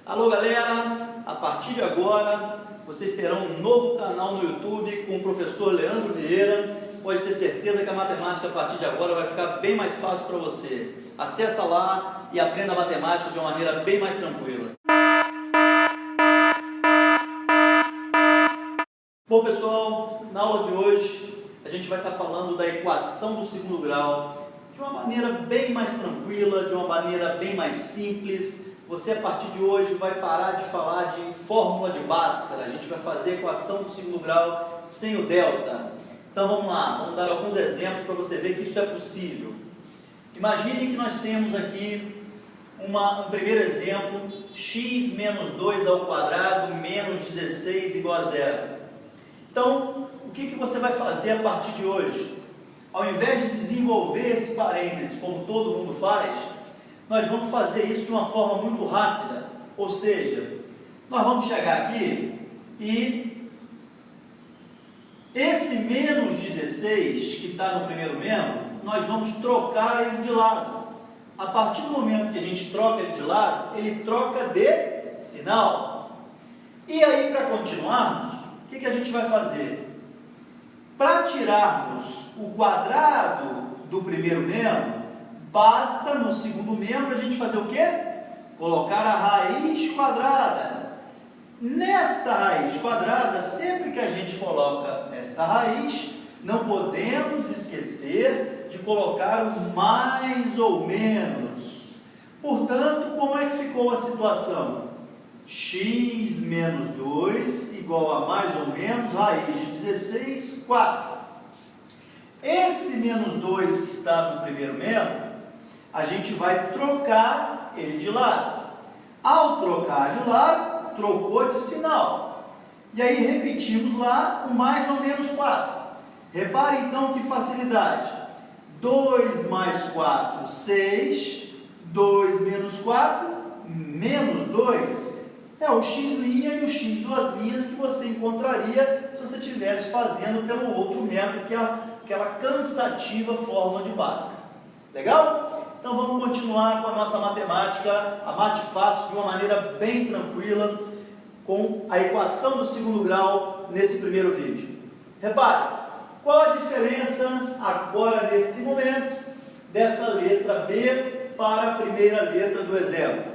Alô galera, a partir de agora vocês terão um novo canal no YouTube com o professor Leandro Vieira. Pode ter certeza que a matemática a partir de agora vai ficar bem mais fácil para você. Acesse lá e aprenda a matemática de uma maneira bem mais tranquila. Bom pessoal, na aula de hoje a gente vai estar falando da equação do segundo grau de uma maneira bem mais tranquila, de uma maneira bem mais simples. Você a partir de hoje vai parar de falar de fórmula de Bhaskara, a gente vai fazer a equação do segundo grau sem o delta. Então vamos lá, vamos dar alguns exemplos para você ver que isso é possível. Imagine que nós temos aqui um primeiro exemplo, x menos 2 ao quadrado menos 16 igual a zero. Então, o que você vai fazer a partir de hoje? Ao invés de desenvolver esse parênteses como todo mundo faz, nós vamos fazer isso de uma forma muito rápida. Ou seja, nós vamos chegar aqui e esse menos 16 que está no primeiro membro, nós vamos trocar ele de lado. A partir do momento que a gente troca ele de lado, ele troca de sinal. E aí, para continuarmos, o que a gente vai fazer? Para tirarmos o quadrado do primeiro membro, basta no segundo membro a gente fazer o quê? Colocar a raiz quadrada. Nesta raiz quadrada, sempre que a gente coloca esta raiz, não podemos esquecer de colocar o mais ou menos. Portanto, como é que ficou a situação? X menos 2 igual a mais ou menos raiz de 16, 4. Esse menos 2 que está no primeiro membro, a gente vai trocar ele de lado. Ao trocar de lado, trocou de sinal. E aí repetimos lá o mais ou menos 4. Repare então que facilidade. 2 mais 4, 6. 2 menos 4, menos 2. É o x' e o x duas linhas que você encontraria se você estivesse fazendo pelo outro método, que é aquela cansativa fórmula de Bhaskara. Legal? Então vamos continuar com a nossa matemática, a mate fácil, de uma maneira bem tranquila, com a equação do segundo grau nesse primeiro vídeo. Repare, qual a diferença agora nesse momento dessa letra B para a primeira letra do exemplo?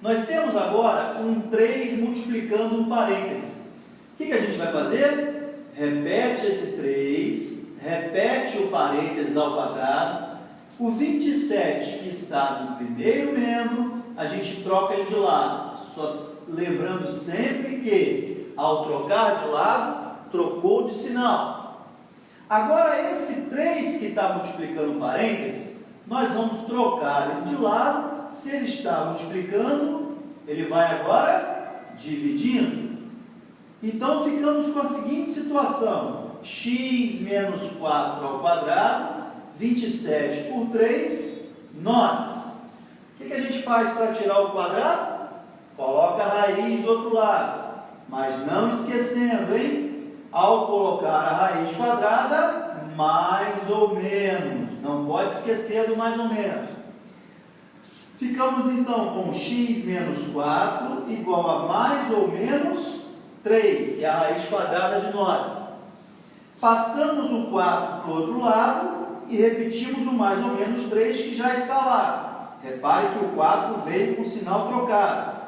Nós temos agora um 3 multiplicando um parênteses. O que a gente vai fazer? Repete esse 3, repete o parênteses ao quadrado. O 27 que está no primeiro membro, a gente troca ele de lado. Só lembrando sempre que, ao trocar de lado, trocou de sinal. Agora, esse 3 que está multiplicando o parênteses, nós vamos trocar ele de lado. Se ele está multiplicando, ele vai agora dividindo. Então, ficamos com a seguinte situação. X menos 4 ao quadrado, 27 por 3, 9. O que a gente faz para tirar o quadrado? Coloca a raiz do outro lado. Mas não esquecendo, hein? Ao colocar a raiz quadrada, mais ou menos. Não pode esquecer do mais ou menos. Ficamos então com x menos 4 igual a mais ou menos 3, que é a raiz quadrada de 9. Passamos o 4 para o outro lado e repetimos o mais ou menos 3 que já está lá. Repare que o 4 veio com sinal trocado.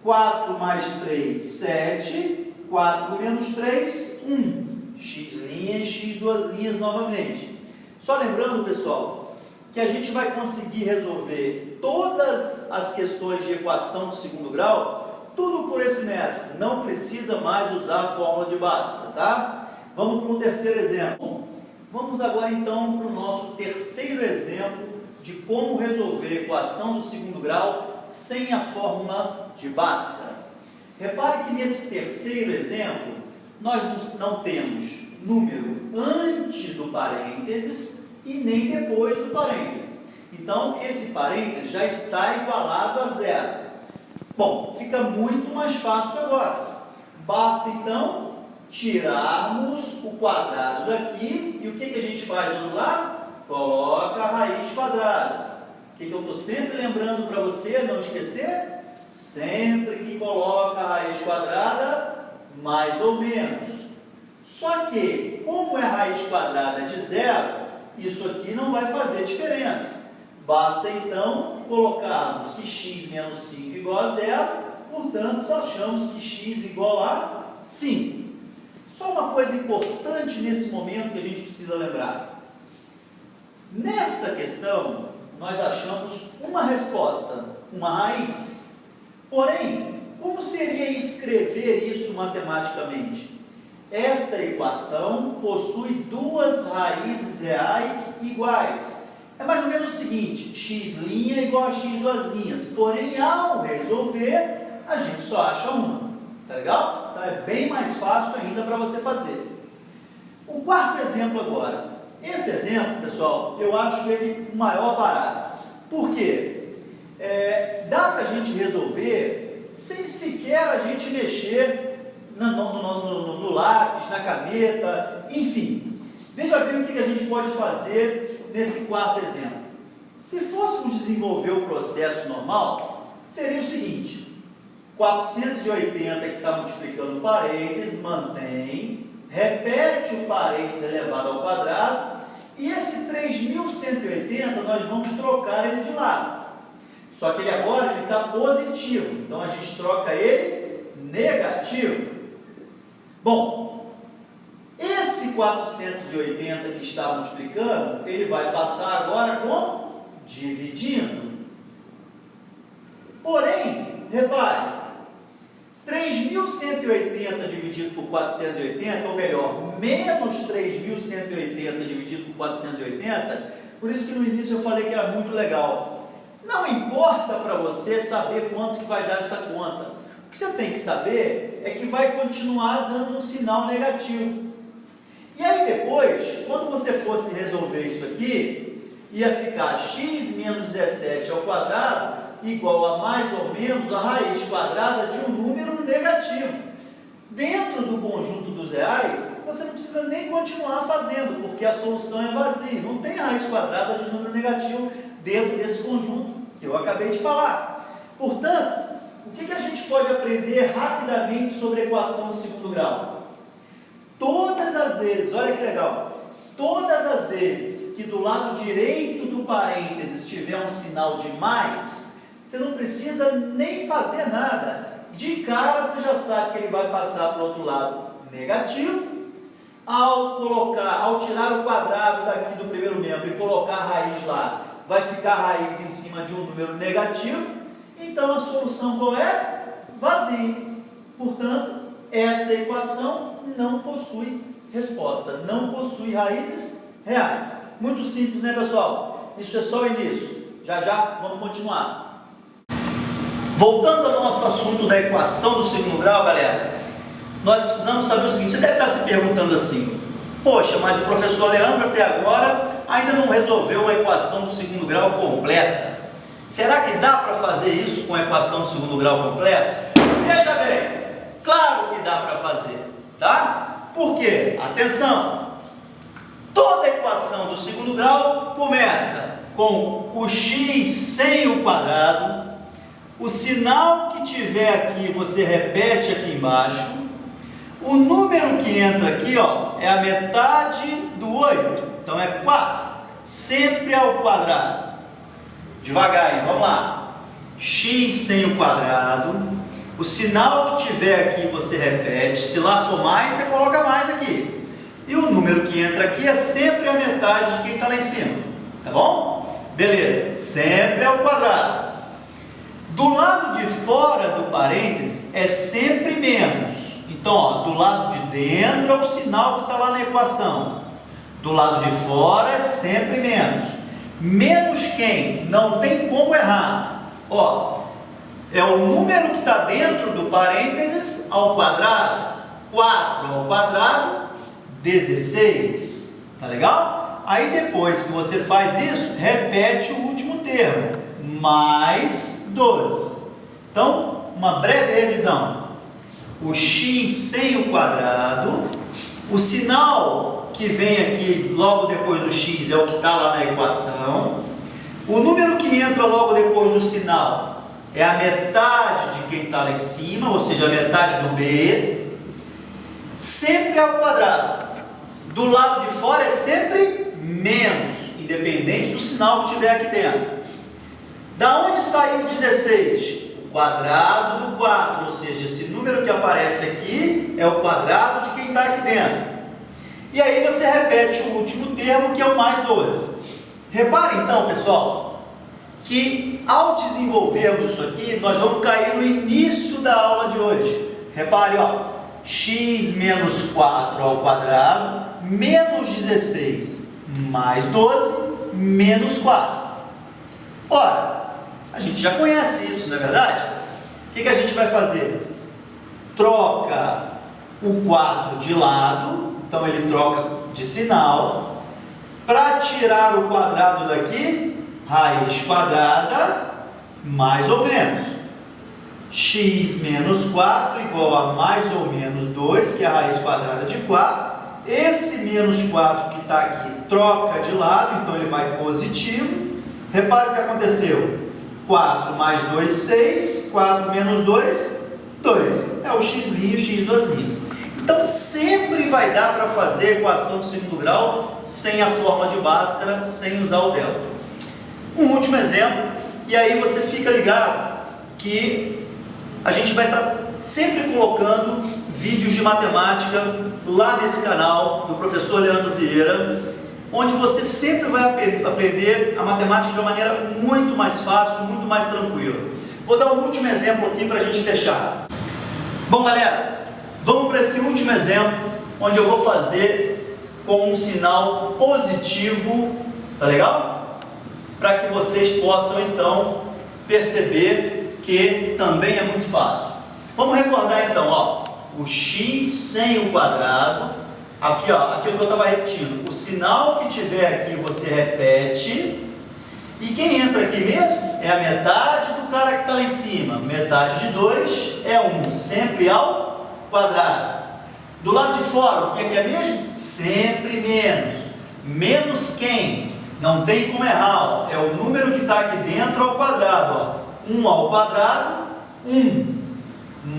4 mais 3, 7. 4 menos 3, 1. X' e x duas linhas novamente. Só lembrando, pessoal, que a gente vai conseguir resolver todas as questões de equação do segundo grau, tudo por esse método. Não precisa mais usar a fórmula de Bhaskara, tá? Vamos para um terceiro exemplo. Vamos agora então para o nosso terceiro exemplo de como resolver a equação do segundo grau sem a fórmula de Bhaskara. Repare que nesse terceiro exemplo, nós não temos número antes do parênteses e nem depois do parênteses. Então, esse parênteses já está igualado a zero. Bom, fica muito mais fácil agora. Basta, então, tirarmos o quadrado daqui. E o que a gente faz do outro lado? Coloca a raiz quadrada. O que eu estou sempre lembrando para você, não esquecer? Sempre raiz quadrada mais ou menos. Só que, como é raiz quadrada de zero, isso aqui não vai fazer diferença. Basta então colocarmos que x menos 5 igual a zero, portanto achamos que x igual a 5. Só uma coisa importante nesse momento que a gente precisa lembrar. Nesta questão, nós achamos uma resposta, uma raiz. Porém, como seria escrever isso matematicamente? Esta equação possui duas raízes reais iguais. É mais ou menos o seguinte, x' igual a x duas linhas. Porém, ao resolver, a gente só acha uma. Tá legal? Então é bem mais fácil ainda para você fazer. O quarto exemplo agora. Esse exemplo, pessoal, eu acho ele o maior barato. Por quê? Dá para a gente resolver sem sequer a gente mexer no lápis, na caneta, enfim. Veja bem o que a gente pode fazer nesse quarto exemplo. Se fôssemos desenvolver o processo normal, seria o seguinte: 480 que está multiplicando o parênteses, mantém, repete o parênteses elevado ao quadrado, e esse 3.180 nós vamos trocar ele de lado. Só que ele agora está positivo, então a gente troca ele negativo. Bom, esse 480 que está multiplicando, ele vai passar agora como? Dividindo. Porém, repare, 3.180 dividido por 480, ou melhor, menos 3.180 dividido por 480, por isso que no início eu falei que era muito legal. Não importa para você saber quanto que vai dar essa conta. O que você tem que saber é que vai continuar dando um sinal negativo. E aí depois, quando você fosse resolver isso aqui, ia ficar x menos 17 ao quadrado igual a mais ou menos a raiz quadrada de um número negativo. Dentro do conjunto dos reais, você não precisa nem continuar fazendo, porque a solução é vazia. Não tem raiz quadrada de número negativo dentro desse conjunto que eu acabei de falar. Portanto, o que a gente pode aprender rapidamente sobre a equação do segundo grau? Todas as vezes, olha que legal, todas as vezes que do lado direito do parênteses tiver um sinal de mais, você não precisa nem fazer nada. De cara você já sabe que ele vai passar para o outro lado negativo. Ao tirar o quadrado daqui do primeiro membro e colocar a raiz lá, vai ficar a raiz em cima de um número negativo. Então a solução qual é? Vazia. Portanto, essa equação não possui resposta, não possui raízes reais. Muito simples, né, pessoal? Isso é só o início. Já já vamos continuar. Voltando ao nosso assunto da equação do segundo grau, galera, nós precisamos saber o seguinte: você deve estar se perguntando assim, poxa, mas o professor Leandro até agora ainda não resolveu a equação do segundo grau completa. Será que dá para fazer isso com a equação do segundo grau completa? Veja bem, claro que dá para fazer, tá? Por quê? Atenção! Toda equação do segundo grau começa com o x sem o quadrado. O sinal que tiver aqui, você repete aqui embaixo. O número que entra aqui, ó, é a metade do 8. Então é 4. Sempre ao quadrado. Devagar, hein? Vamos lá. X sem o quadrado. O sinal que tiver aqui, você repete. Se lá for mais, você coloca mais aqui. E o número que entra aqui é sempre a metade de quem está lá em cima. Tá bom? Beleza. Sempre ao quadrado. Do lado de fora do parênteses é sempre menos. Então, ó, do lado de dentro é o sinal que está lá na equação. Do lado de fora é sempre menos. Menos quem? Não tem como errar. Ó, é o número que está dentro do parênteses ao quadrado. 4 ao quadrado, 16. Tá legal? Aí depois que você faz isso, repete o último termo. Mais 12. Então, uma breve revisão. O x sem o quadrado, o sinal que vem aqui logo depois do x é o que está lá na equação. O número que entra logo depois do sinal é a metade de quem está lá em cima, ou seja, a metade do B, sempre ao quadrado. Do lado de fora é sempre menos, independente do sinal que tiver aqui dentro. Da onde saiu o 16? O quadrado do 4, ou seja, esse número que aparece aqui é o quadrado de quem está aqui dentro. E aí você repete o último termo, que é o mais 12. Repare então, pessoal, que ao desenvolvermos isso aqui, nós vamos cair no início da aula de hoje. Repare, ó, x menos 4 ao quadrado menos 16 mais 12 menos 4. Ora, a gente já conhece isso, não é verdade? O que a gente vai fazer? Troca o 4 de lado, então ele troca de sinal. Para tirar o quadrado daqui, raiz quadrada mais ou menos. X menos 4 igual a mais ou menos 2, que é a raiz quadrada de 4. Esse menos 4 que está aqui troca de lado, então ele vai positivo. Repare o que aconteceu. 4 mais 2, 6. 4 menos 2, 2. É o x', o x duas linhas. Então sempre vai dar para fazer a equação do segundo grau sem a fórmula de Bhaskara, sem usar o delta. Um último exemplo, e aí você fica ligado que a gente vai estar sempre colocando vídeos de matemática lá nesse canal do professor Leandro Vieira, onde você sempre vai aprender a matemática de uma maneira muito mais fácil, muito mais tranquila. Vou dar um último exemplo aqui para a gente fechar. Bom, galera, vamos para esse último exemplo, onde eu vou fazer com um sinal positivo, tá legal? Para que vocês possam então perceber que também é muito fácil. Vamos recordar então, ó, o x sem o quadrado, aqui ó, aquilo que eu estava repetindo, o sinal que tiver aqui você repete, e quem entra aqui mesmo é a metade do cara que está lá em cima, metade de 2 é 1, sempre ao quadrado. Do lado de fora, o que é mesmo? Sempre menos. Menos quem? Não tem como errar, ó. É o número que está aqui dentro ao quadrado. Ó. 1 ao quadrado, 1.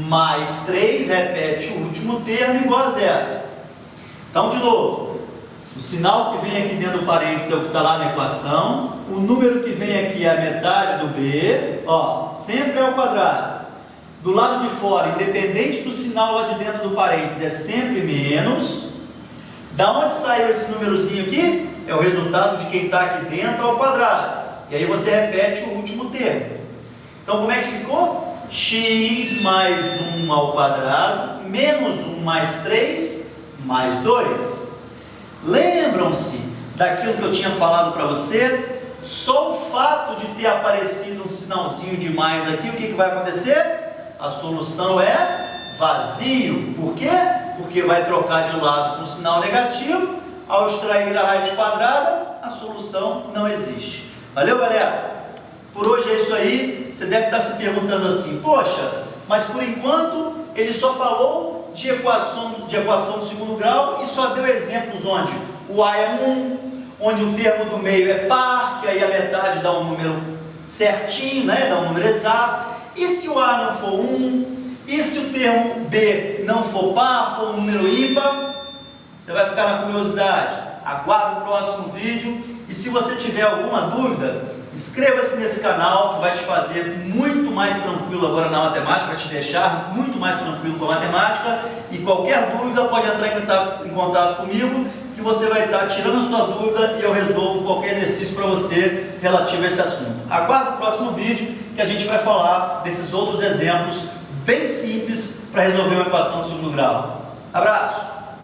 Mais 3, repete o último termo, igual a 0. Então, de novo, o sinal que vem aqui dentro do parênteses é o que está lá na equação. O número que vem aqui é a metade do B, ó, sempre ao quadrado. Do lado de fora, independente do sinal lá de dentro do parênteses, é sempre menos. Da onde saiu esse númerozinho aqui? É o resultado de quem está aqui dentro ao quadrado. E aí você repete o último termo. Então, como é que ficou? X mais 1 ao quadrado, menos 1 mais 3, mais 2. Lembram-se daquilo que eu tinha falado para você? Só o fato de ter aparecido um sinalzinho de mais aqui, o que vai acontecer? A solução é vazio. Por quê? Porque vai trocar de lado com sinal negativo. Ao extrair a raiz quadrada, a solução não existe. Valeu, galera? Por hoje é isso aí. Você deve estar se perguntando assim, poxa, mas por enquanto ele só falou de equação do segundo grau e só deu exemplos onde o A é 1, onde o termo do meio é par, que aí a metade dá um número certinho, né? Dá um número exato. E se o A não for 1? E se o termo B não for par, for um número ímpar? Você vai ficar na curiosidade. Aguarde o próximo vídeo. E se você tiver alguma dúvida, inscreva-se nesse canal, que vai te fazer muito mais tranquilo agora na matemática, vai te deixar muito mais tranquilo com a matemática. E qualquer dúvida pode entrar em contato comigo, que você vai estar tirando a sua dúvida e eu resolvo qualquer exercício para você relativo a esse assunto. Aguarde o próximo vídeo, que a gente vai falar desses outros exemplos bem simples para resolver uma equação de segundo grau. Abraço!